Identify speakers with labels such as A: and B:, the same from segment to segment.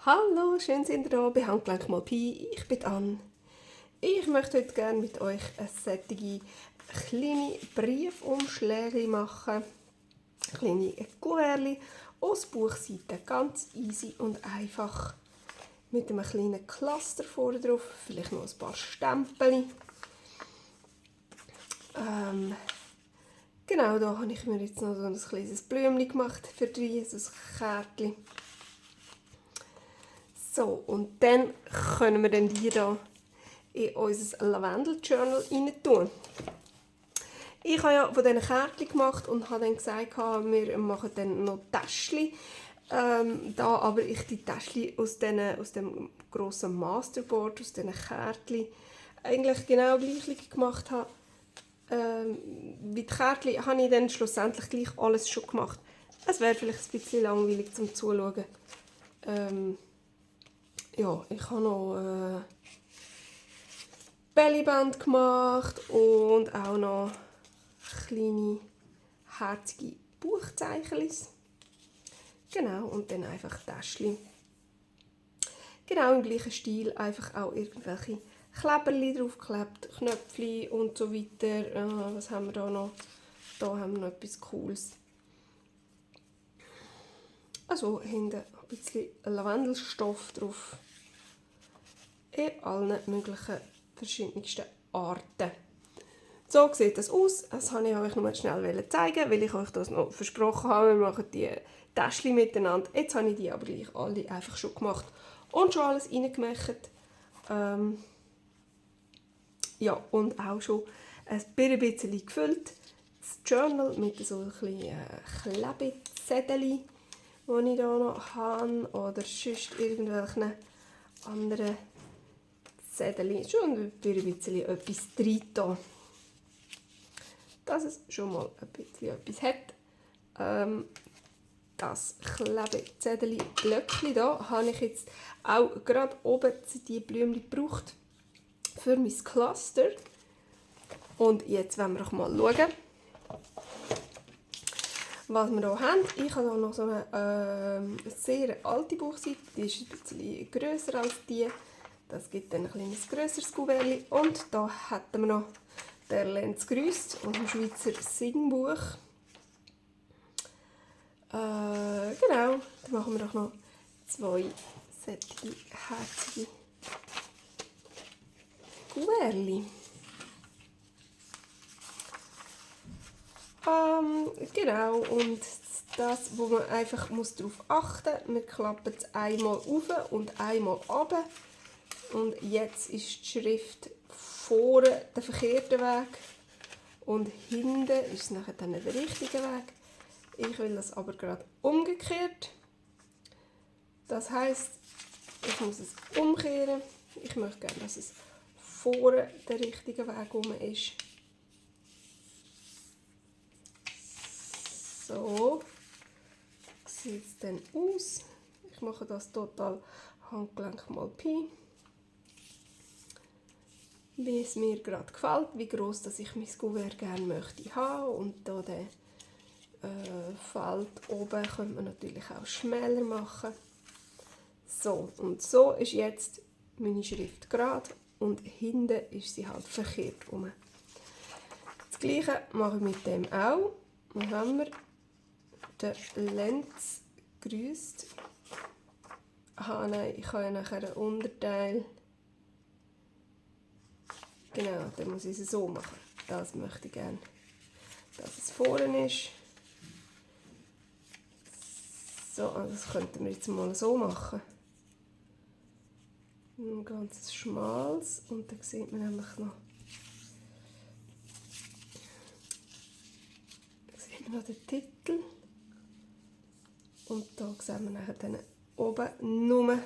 A: Hallo, schön sind ihr da bei Handgelenk mal Pi. Ich bin Anne. Ich möchte heute gerne mit euch eine solche kleine Briefumschläge machen. Kleine Kuvertchen aus Buchseiten. Ganz easy und einfach. Mit einem kleinen Cluster vorne drauf. Vielleicht noch ein paar Stempel. Genau, da habe ich mir jetzt noch so ein kleines Blümchen gemacht für drei, so ein Kärtchen. So, und dann können wir die hier in unser Lavendel-Journal rein tun. Ich habe ja von diesen Kärtchen gemacht und habe dann gesagt, wir machen dann noch Täschchen. Da aber ich die Täschchen aus dem grossen Masterboard, aus diesen Kärtchen, eigentlich genau gleich gemacht habe, wie die Kärtchen, habe ich dann schlussendlich gleich alles schon gemacht. Es wäre vielleicht ein bisschen langweilig zum Zuschauen. Ja, ich habe noch Bellyband gemacht und auch noch kleine herzige Buchzeichnchen. Genau, und dann einfach Täschchen. Genau im gleichen Stil, einfach auch irgendwelche Kleberli draufgeklebt, Knöpfchen und so weiter. Was haben wir da noch? Da haben wir noch etwas Cooles. Also hinten ein bisschen Lavendelstoff drauf. In allen möglichen verschiedensten Arten. So sieht das aus. Das wollte ich euch nur schnell zeigen, weil ich euch das noch versprochen habe. Wir machen die Täschchen miteinander. Jetzt habe ich die aber gleich alle einfach schon gemacht und schon alles reingemacht. Ja, und auch schon ein bisschen gefüllt. Das Journal mit so ein bisschen Klebezetteln, die ich hier noch habe. Oder sonst irgendwelchen anderen Zetteln. Schon ein bisschen etwas drin da. Dass es schon mal ein bisschen etwas hat. Das Klebezettel-Blöckchen da habe ich jetzt auch gerade oben die Blümchen gebraucht für mein Cluster. Und jetzt wollen wir doch mal schauen, was wir hier haben. Ich habe hier noch so eine sehr alte Buchseite, die ist ein bisschen grösser als die. Das gibt dann ein kleines grösseres Kuvert. Und da hätten wir noch «Der Lenz grüßt» aus dem Schweizer Singbuch. Genau, dann machen wir doch noch zwei solche herzige Kuvertchen. Genau, und das, wo man einfach darauf achten muss, wir klappen es einmal auf und einmal runter. Und jetzt ist die Schrift vorne der verkehrte Weg und hinten ist es nachher dann der richtige Weg. Ich will das aber gerade umgekehrt. Das heisst, ich muss es umkehren. Ich möchte gerne, dass es vorne der richtige Weg rum ist. So sieht es dann aus. Ich mache das total Handgelenk mal Pi. Wie es mir gerade gefällt, wie groß dass ich mein Kuvert gerne möchte haben. Und da den Feld oben könnte man natürlich auch schmäler machen. So, und so ist jetzt meine Schrift gerade und hinten ist sie halt verkehrt rum. Das gleiche mache ich mit dem auch. Dann haben wir den Lenz grüßt. Nein, ich habe ja nachher einen Unterteil. Genau, dann muss ich es so machen. Das möchte ich gerne, dass es vorne ist. So, also das könnten wir jetzt mal so machen. Ein ganz schmales und dann sieht man nämlich noch, den Titel. Und da sehen wir nachher dann oben nur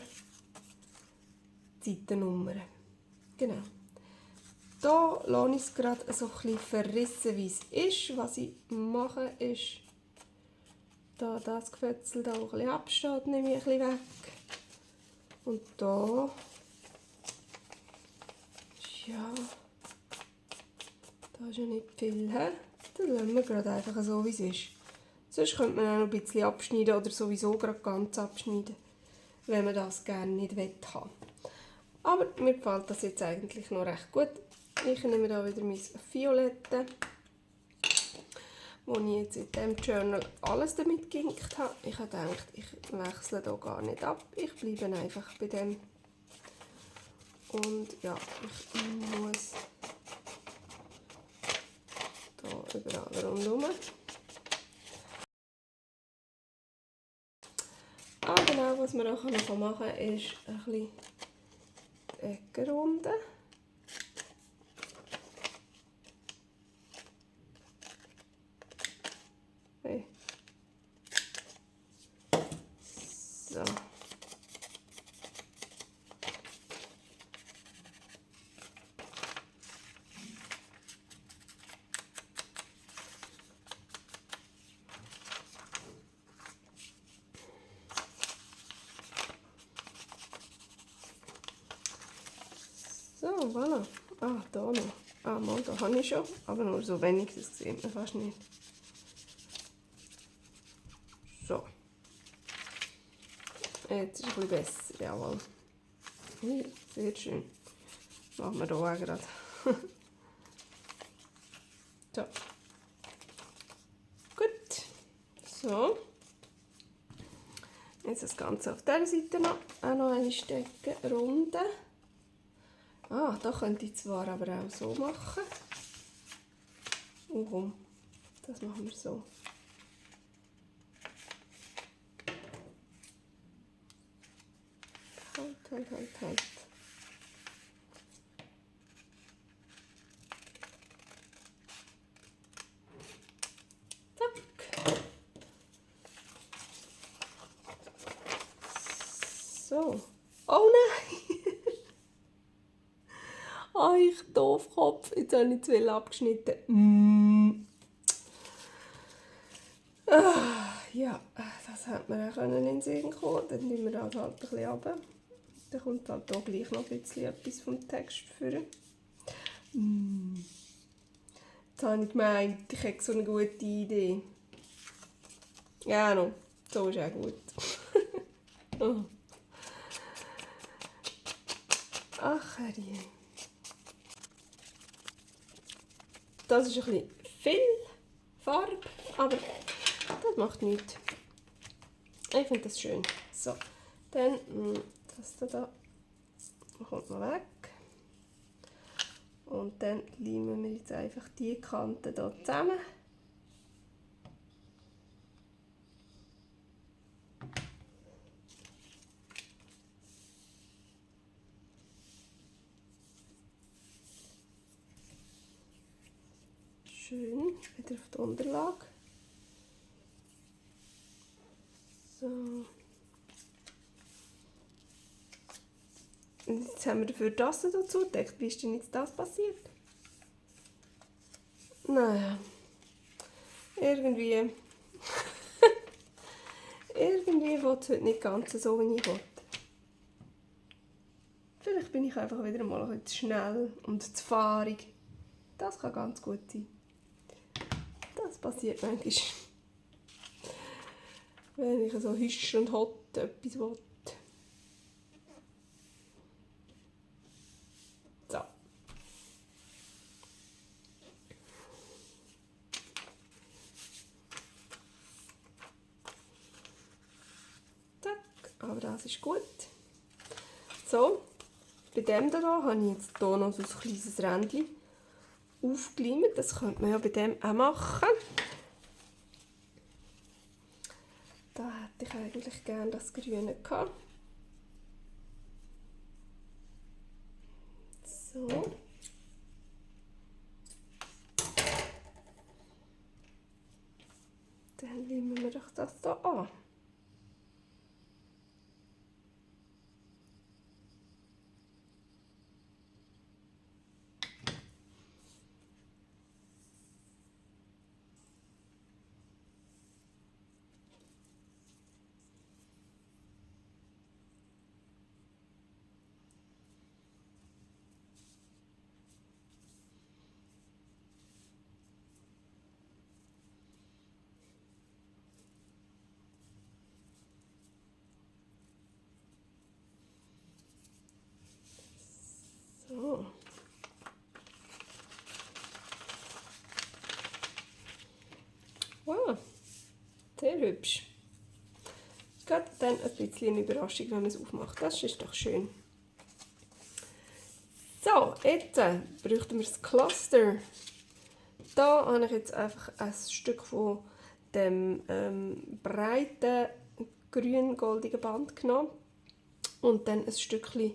A: die Seitennummern. Genau. Da lasse ich es gerade so ein bisschen verrissen, wie es ist. Was ich mache, ist, da das Gefätzel da auch ein bisschen absteht, nehme ich ein bisschen weg. Und da, ja, da ist ja nicht viel. Dann lassen wir gerade einfach so, wie es ist. Sonst könnte man auch noch ein bisschen abschneiden oder sowieso gerade ganz abschneiden. wenn man das gerne nicht haben will. Aber mir gefällt das jetzt eigentlich noch recht gut. Ich nehme da wieder mein Violette, wo ich jetzt in diesem Journal alles damit geginkt habe. Ich habe gedacht, ich wechsle hier gar nicht ab. Ich bleibe einfach bei dem. Und ja, ich muss hier überall rundherum. Genau, was man auch noch machen kann, ist ein bisschen Ecken runden. Hey. So. So, voilà. Ah, da noch. Ah, mal, da habe ich schon, aber nur so wenig, das sieht man fast nicht. So. Jetzt ist es ein bisschen besser, jawohl. Sehr schön. Machen wir hier auch gerade. So. Gut. So. Jetzt das Ganze auf dieser Seite noch eine stecken, runden. Ah, da könnte ich zwar aber auch so machen. Und komm, das machen wir so. Halt. Zack. So. Oh nein! Oh, ich Doofkopf. Jetzt habe ich zu viel abgeschnitten. Ja, das hätte man auch in den Sinn kommen. Dann nehmen wir das halt ein bisschen runter. Dann kommt halt hier gleich noch ein bisschen etwas vom Text führen. Jetzt habe ich gemeint, ich hätte so eine gute Idee. Ja, no, so ist auch gut. Oh. Ach, herrje. Das ist ein bisschen viel Farbe, aber das macht nichts. Ich finde das schön. So, dann das da kommt noch weg. Und dann leimen wir jetzt einfach die Kanten hier zusammen. Schön, wieder auf die Unterlage. So. Und jetzt haben wir dafür das dazu gedeckt. Wie ist denn jetzt das passiert? Naja, irgendwie will es heute nicht ganz so, wie ich wollte. Vielleicht bin ich einfach wieder mal ein bisschen zu schnell und zu fahrig. Das kann ganz gut sein. Das passiert manchmal, wenn ich so hüsch und hot etwas will. So. Zack, aber das ist gut. So, bei dem hier habe ich jetzt hier noch so ein kleines Rändchen aufgeleimt. Das könnte man ja bei dem auch machen. Da hätte ich eigentlich gerne das Grüne gehabt. So. Dann leimen wir doch das hier an. hübsch. Gerade dann ein bisschen eine Überraschung, wenn man es aufmacht. Das ist doch schön. So, jetzt bräuchten wir das Cluster. Da habe ich jetzt einfach ein Stück von dem breiten grün-goldigen Band genommen und dann ein Stückchen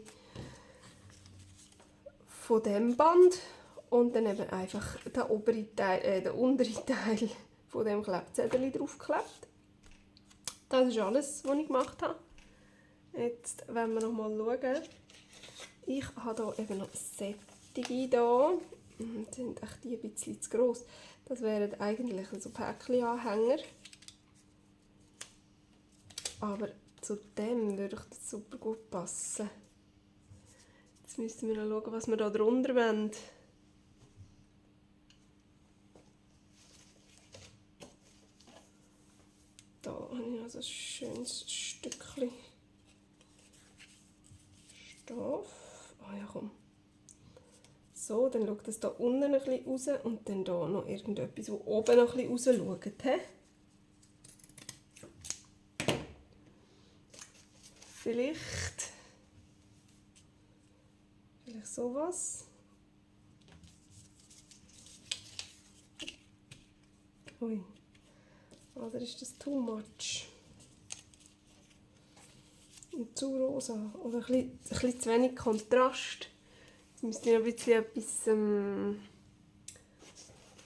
A: von dem Band und dann eben einfach den unteren Teil von dem Klebzettel draufgeklebt. Das ist alles, was ich gemacht habe. Jetzt wollen wir noch mal schauen. Ich habe hier eben noch Sättige hier. Die sind echt ein bisschen zu gross. Das wären eigentlich so Päckchen-Anhänger. Aber zu dem würde das super gut passen. Jetzt müssen wir noch schauen, was wir da drunter wollen. Da habe ich also ein schönes Stückchen Stoff. Ah ja, komm. So, dann schaut das hier unten ein bisschen raus und dann hier noch irgendetwas, das oben noch ein bisschen raus schaut. Vielleicht sowas. Ui. Oder ist das too much? Und zu rosa. Oder ein bisschen zu wenig Kontrast. Jetzt müsste noch ein bisschen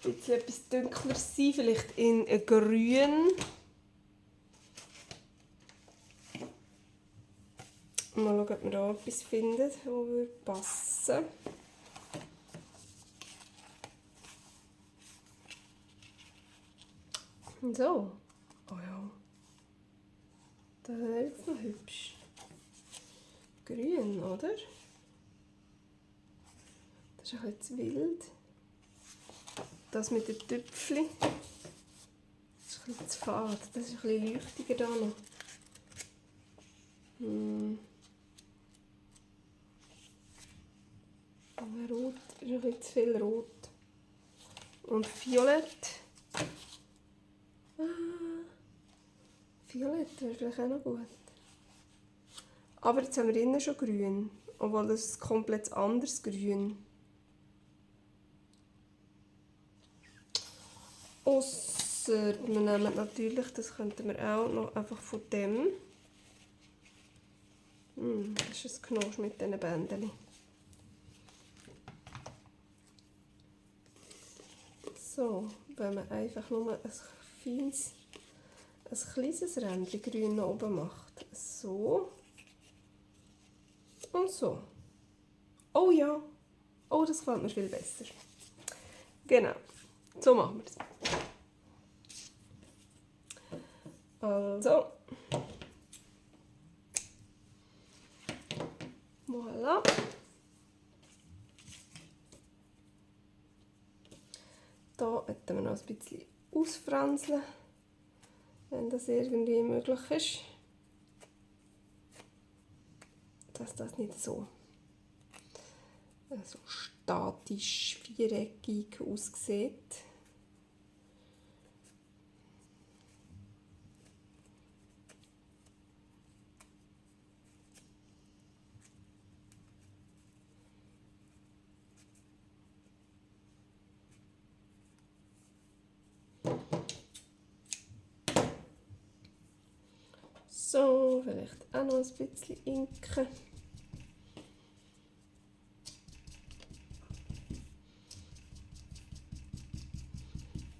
A: etwas dunkler sein. Vielleicht in grün. Mal schauen, ob wir da etwas finden, das passen würde. So. Oh ja. Das wäre jetzt noch hübsch. Grün, oder? Das ist ein bisschen zu wild. Das mit den Tüpfchen. Das ist ein bisschen zu fad. Das ist ein bisschen leuchtiger da noch. Rot ist ein bisschen zu viel Rot. Und Violett. Violett wäre vielleicht auch noch gut. Aber jetzt haben wir innen schon grün. Obwohl das ist ein komplett anderes Grün. Ausser wir nehmen natürlich, das könnten wir auch noch einfach von dem. Das ist ein Knosch mit diesen Bändchen. So, wenn man einfach nur ein kleines Rändchen grün oben macht. So. Und so. Oh ja. Oh, das gefällt mir viel besser. Genau. So machen wir es. Also. Voilà. Hier hätten wir noch ein bisschen ausfranseln, wenn das irgendwie möglich ist. Dass das nicht so statisch viereckig aussieht. So, vielleicht auch noch ein bisschen Inken.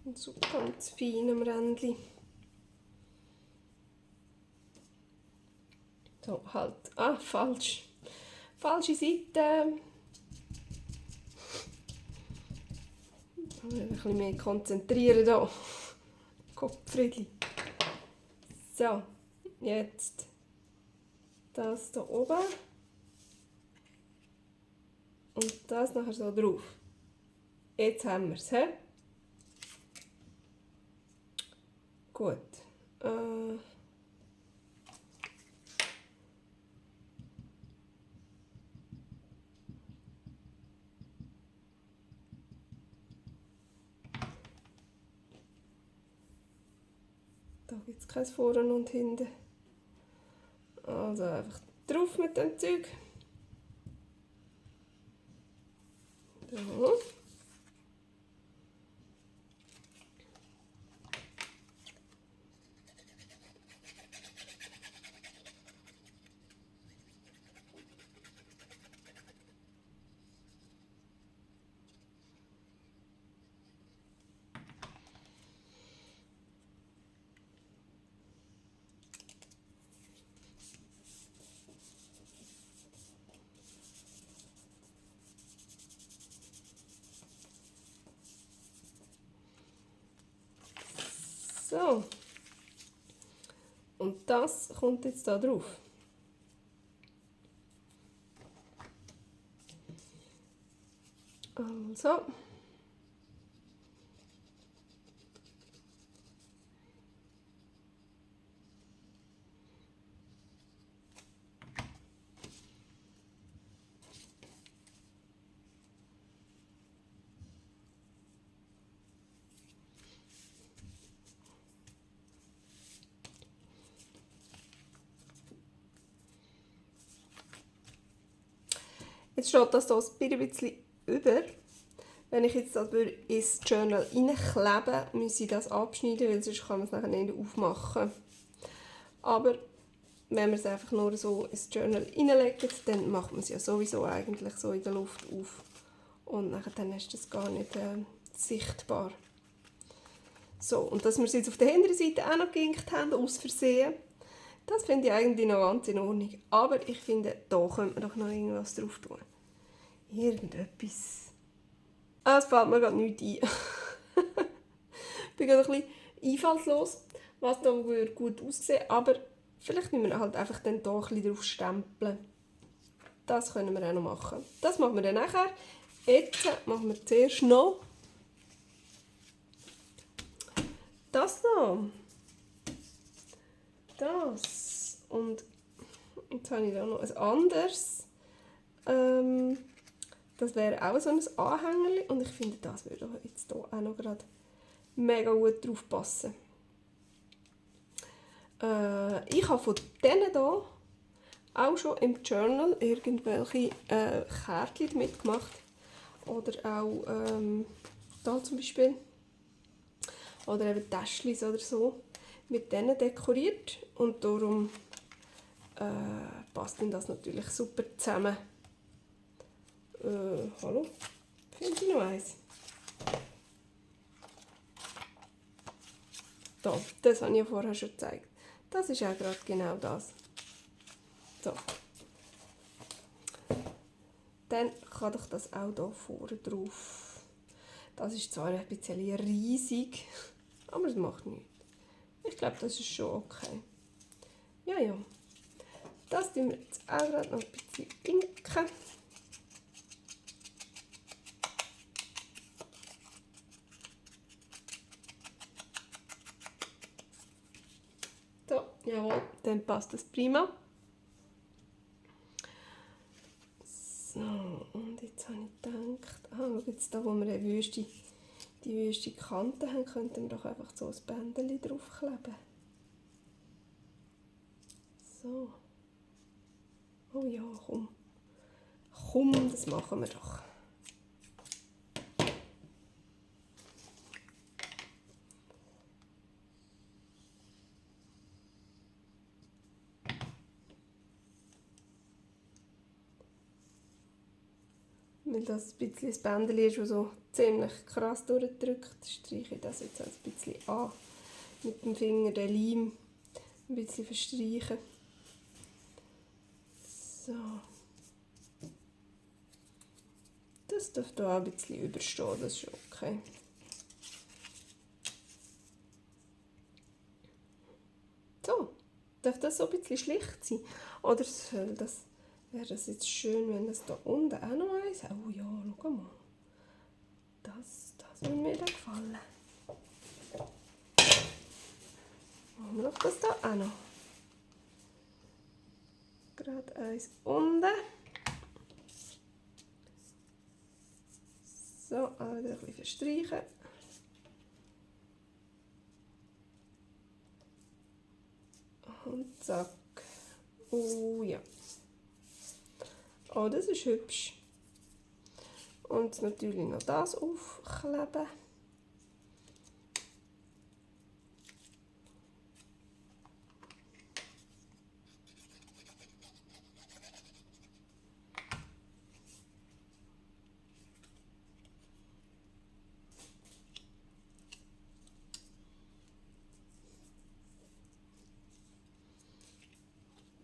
A: Und so ganz fein am Rändchen. So, halt. Ah, falsch. Falsche Seite. Ich muss mich ein bisschen mehr konzentrieren hier. Kopffriedli. So, jetzt das hier oben. Und das nachher so drauf. Jetzt haben wir es, he? Gut. Da gibt es kein Vorne und Hinten. Also einfach drauf mit dem Zeug. So. So. Und das kommt jetzt da drauf. Also. Jetzt steht das hier ein bisschen über. Wenn ich jetzt das ins Journal reinkleben, muss ich das abschneiden, weil sonst kann man es nachher nicht aufmachen. Aber wenn man es einfach nur so ins Journal reinlegt, dann macht man es ja sowieso eigentlich so in der Luft auf. Und nachher dann ist das gar nicht sichtbar. So, und dass wir es jetzt auf der hinteren Seite auch noch geginkt haben, aus Versehen, das finde ich eigentlich noch ganz in Ordnung. Aber ich finde, da könnte man doch noch irgendwas drauf tun. Irgendetwas. Es fällt mir gerade nichts ein. Ich bin gerade ein bisschen einfallslos, was da gut aussehen, aber vielleicht müssen wir halt einfach dann hier ein bisschen drauf stempeln. Das können wir auch noch machen. Das machen wir dann nachher. Jetzt machen wir zuerst noch das hier. Das. Und jetzt habe ich da noch ein anderes. Das wäre auch so ein Anhängerchen. Und ich finde, das würde jetzt hier auch noch gerade mega gut drauf passen. Ich habe von denen hier auch schon im Journal irgendwelche Kärtchen mitgemacht. Oder auch hier zum Beispiel. Oder eben Täschchen oder so. Mit denen dekoriert. Und darum passt das natürlich super zusammen. Hallo? Finde ich noch eins? Da, das habe ich ja vorher schon gezeigt. Das ist auch gerade genau das. So. Dann kann ich das auch hier vorne drauf. Das ist zwar ein bisschen riesig, aber es macht nichts. Ich glaube, das ist schon okay. Ja, ja. Das tun wir jetzt auch gerade noch ein bisschen inken. So, jawohl, dann passt das prima. So, und jetzt habe ich gedacht, jetzt da, wo wir die wüste Kante haben, könnten wir doch einfach so ein Bändchen draufkleben. So. Oh ja, komm. Komm, das machen wir doch. Weil das ein bisschen das Bändchen ist, das so ziemlich krass durchdrückt, streiche ich das jetzt ein bisschen an. Mit dem Finger den Leim ein bisschen verstreichen. So. Das dürfte auch ein bisschen überstehen, das ist okay. So, darf das so ein bisschen schlicht sein? Oder wäre das jetzt schön, wenn das da unten auch noch eins... Oh ja, schau mal. Das würde mir dann gefallen. Machen wir doch das da auch noch. Gerade eins unten. So, auch wieder ein bisschen verstreichen. Zack. Oh ja. Oh, das ist hübsch. Und natürlich noch das aufkleben.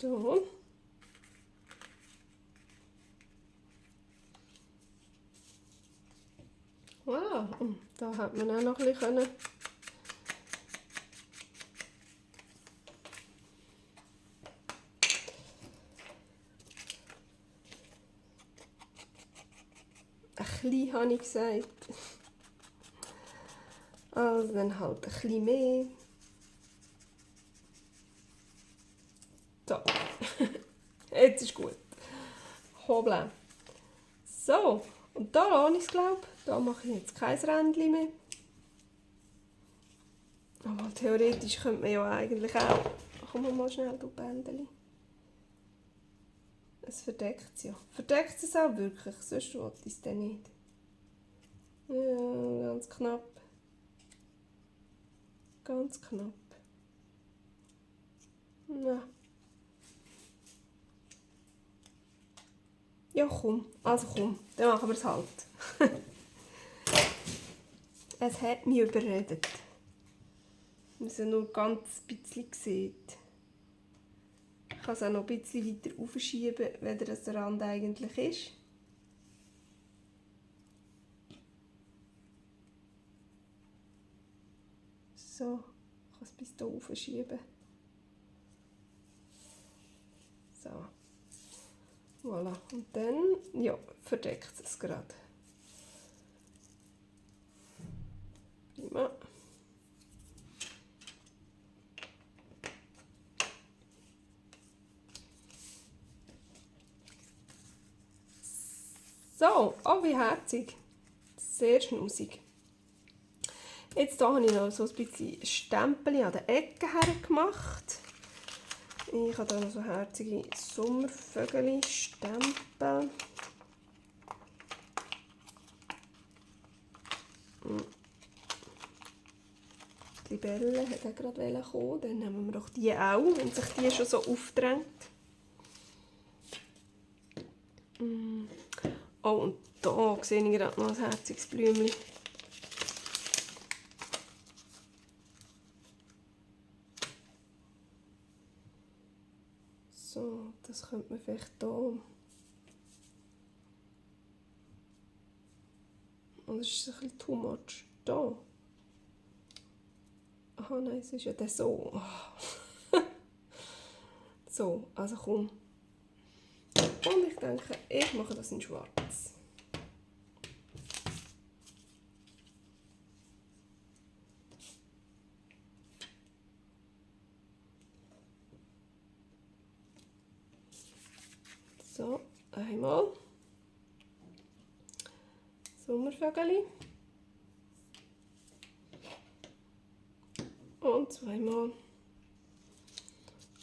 A: So. Wow, da hat man auch noch ein bisschen ein bisschen, habe ich gesagt. Also dann halt ein bisschen mehr. So, jetzt ist gut. Hoppla. So, und da lasse ich es, glaube ich. Da mache ich jetzt kein Rändchen mehr. Aber theoretisch könnte man ja eigentlich auch... Komm mal schnell, du Bändeli. Es verdeckt es ja. Verdeckt es auch wirklich, sonst wollte ich es dann nicht. Ja, ganz knapp. Ganz knapp. Na. Ja, komm. Also komm, dann machen wir es halt. Es hat mich überredet. Man es nur ganz bisschen sieht. Ich kann es auch noch ein bisschen weiter aufschieben, wenn der Rand eigentlich ist. So, ich kann es bis hier aufschieben. So. Voilà. Und dann, ja, verdeckt es gerade. Prima. So, oh wie herzig. Sehr schnusig. Jetzt hier habe ich noch so ein bisschen Stempel an den Ecken hergemacht. Ich habe hier noch so herzige Sommervögel-Stempel. Die Libelle hat auch gerade kommen. Dann nehmen wir doch die auch, wenn sich die schon so aufdrängt. Oh, und da sehe ich gerade noch ein herziges Blümchen. So, das könnte man vielleicht hier. Oder ist es ein bisschen too much? Da. Aha, nein, es ist ja der so. So, also komm. Und ich denke, ich mache das in schwarz. So, einmal. Sommervögel. Und zweimal.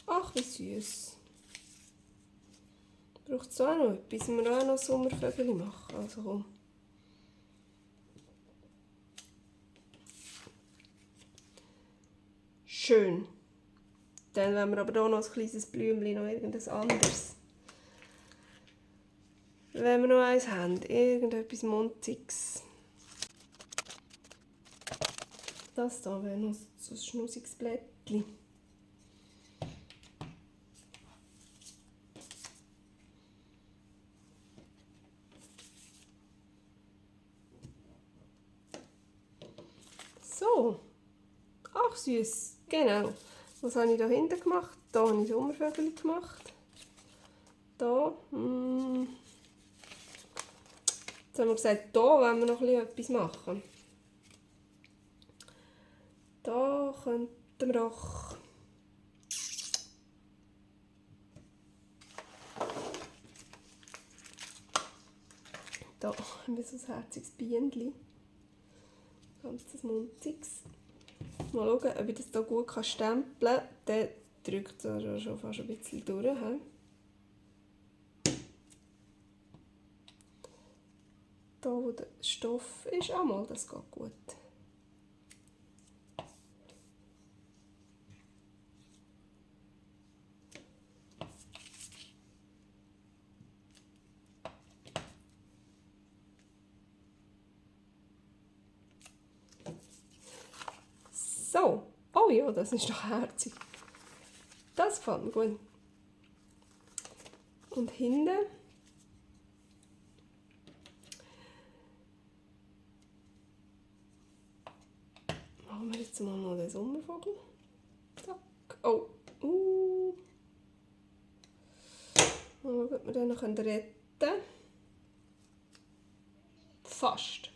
A: Ach, wie süß. Braucht es auch noch etwas, wir auch noch Sommervögel machen. Also komm. Schön. Dann wollen wir aber hier noch ein kleines Blümchen, noch irgendetwas anderes. Wenn wir noch eins haben, irgendetwas Munziges. Das hier wäre noch so ein schnusiges Blättchen. So. Ach süß, genau. Was habe ich da hinten gemacht? Da habe ich Sommervögel gemacht. Da. Jetzt haben wir gesagt, da wollen wir noch etwas machen. Da könnten wir auch da haben wir so ein herziges Bienchen. Ganz munziges. Mal schauen, ob ich das hier gut stempeln kann. Dann drückt es schon fast ein bisschen durch. He? Da wo der Stoff ist, einmal, das geht gut. So, oh ja, das ist doch herzig. Das gefällt mir gut. Und hinten machen wir jetzt mal noch den Sommervogel. Zack. Oh, mal schauen, ob wir den noch retten können. Fast.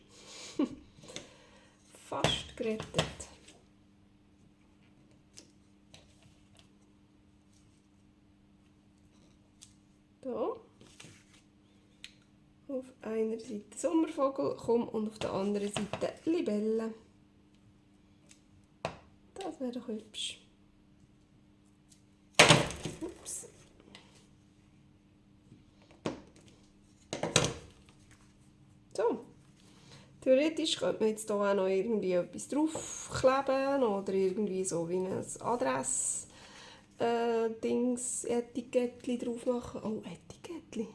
A: Fast gerettet. Da. Auf einer Seite Sommervogel, komm, und auf der anderen Seite Libelle. Das wäre doch hübsch. Ups. So. Theoretisch könnte man jetzt hier auch noch irgendwie etwas draufkleben oder irgendwie so wie ein Adress Etikettchen drauf machen. Oh, Etikettchen.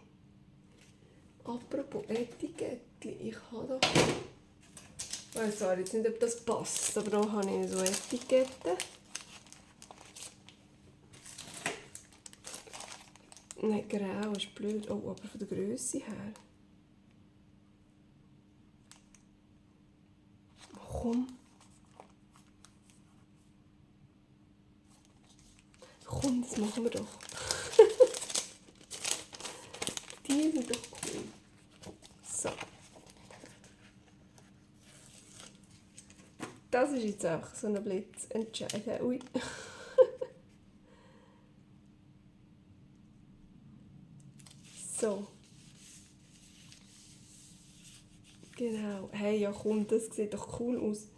A: Apropos Etikettchen, ich habe da... Ich weiß jetzt nicht, ob das passt, aber da habe ich so Etiketten. Nein, grau ist blöd. Oh, aber von der Grösse her. Komm. Komm, das machen wir doch. Die sind doch cool. So. Das ist jetzt einfach so ein Blitzentscheid. Ui. So. Genau. Hey, ja komm, das sieht doch cool aus.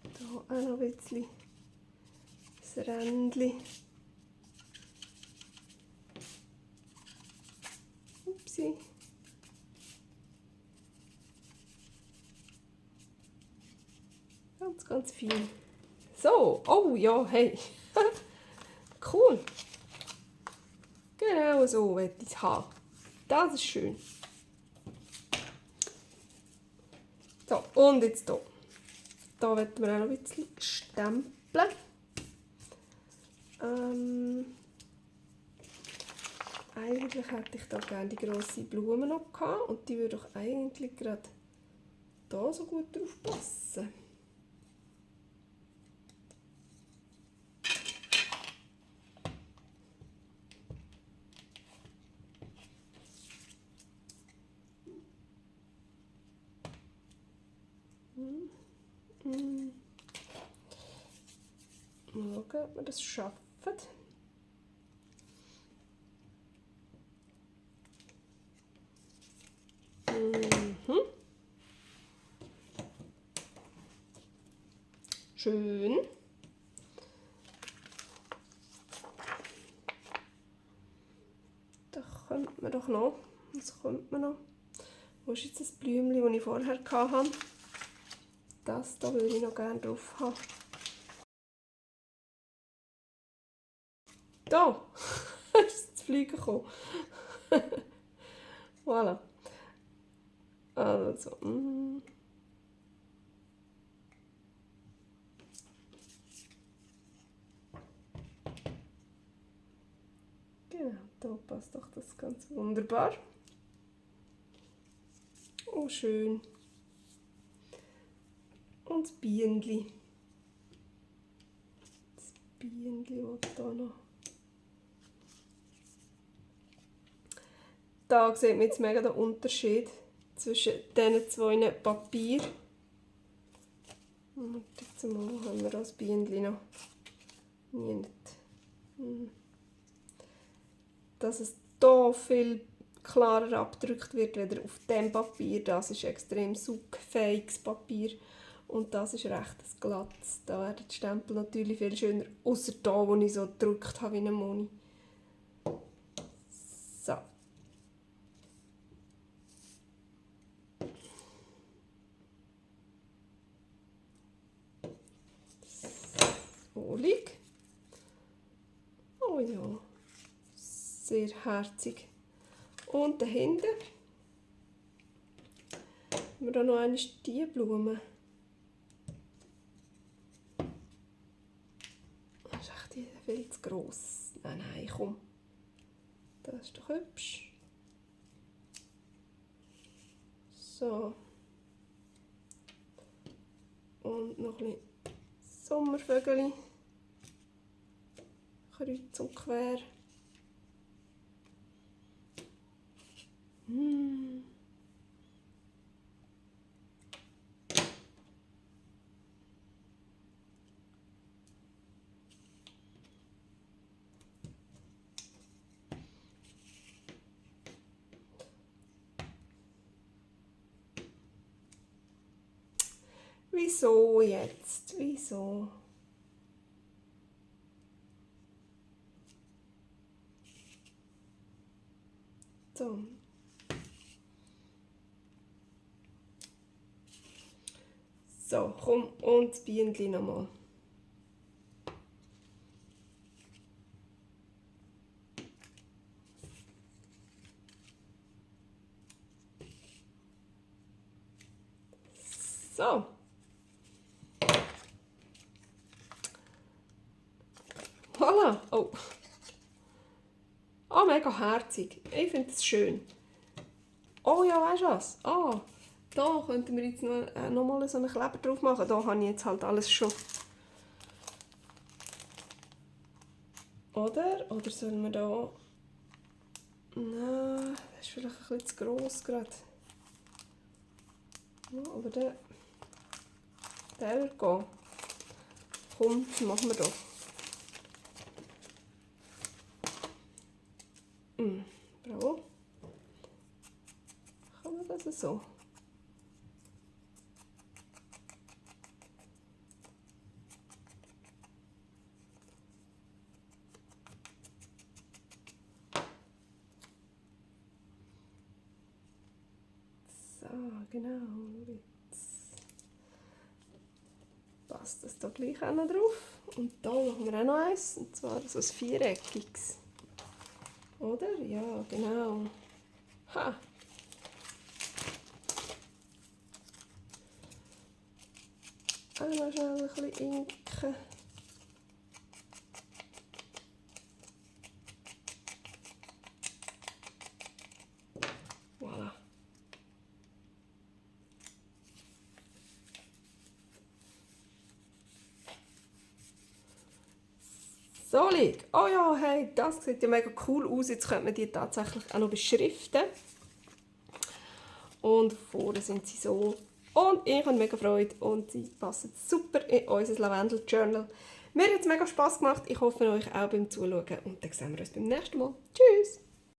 A: Da auch noch ein bisschen das Rändchen. Upsi. Ganz, ganz fein. So, oh ja, hey. Cool. Genau so will ich es haben. Das ist schön. So, und jetzt hier. Da werden wir auch noch ein bisschen stempeln. Eigentlich hätte ich da gerne die grosse Blume noch gehabt und die würde doch eigentlich gerade da so gut drauf passen. Mal schauen, ob wir das schaffen. Schön. Da könnte man doch noch. Was könnte man noch? Wo ist jetzt das Blümchen, das ich vorher hatte? Das da würde ich noch gerne drauf haben. Da! Ist das Fliegen gekommen. Voilà. Also. Genau, da passt doch das ganz wunderbar. Oh, schön. Und das Bienenli. Das Bienenli, das da noch. Da sieht man jetzt mega den Unterschied zwischen diesen zwei Papieren. Und jetzt mal, wo haben wir das Bienenli noch? Nicht. Dass es hier viel klarer abgedrückt wird, als auf dem Papier. Das ist extrem saugfähiges Papier. Und das ist recht glatt. Da werden die Stempel natürlich viel schöner, außer da, wo ich so gedrückt habe wie eine Moni. So. Wohlig. Oh ja, sehr herzig. Und dahinter haben wir da noch eine die Blume. Das ist echt viel zu gross. Nein, nein, komm. Das ist doch hübsch. So. Und noch ein bisschen Sommervögel. Kreuz und quer. Wieso jetzt? Wieso? So. So, komm, und das Bienchen nochmal. So. Voilà. Oh. Oh, mega herzig. Ich finde es schön. Oh ja, weißt du was? Ah, da könnten wir jetzt noch mal so einen Kleber drauf machen. Da habe ich jetzt halt alles schon. Oder sollen wir da... Nein, das ist vielleicht ein bisschen zu gross gerade. Ja, aber der wird gehen. Komm, das machen wir doch. Bravo. Kann man das so? So, genau. Jetzt passt das da gleich auch noch drauf. Und da machen wir auch noch eins, und zwar so ein viereckiges. Oder? Ja, genau. Ha! Einmal schnell ein bisschen inken. Voilà. So liegt. Oh ja, hey, das sieht ja mega cool aus. Jetzt könnte man die tatsächlich auch noch beschriften. Und vorne sind sie so. Und ich habe mega Freude und sie passen super in unser Lavendel Journal. Mir hat es mega Spass gemacht. Ich hoffe euch auch beim Zuschauen. Und dann sehen wir uns beim nächsten Mal. Tschüss!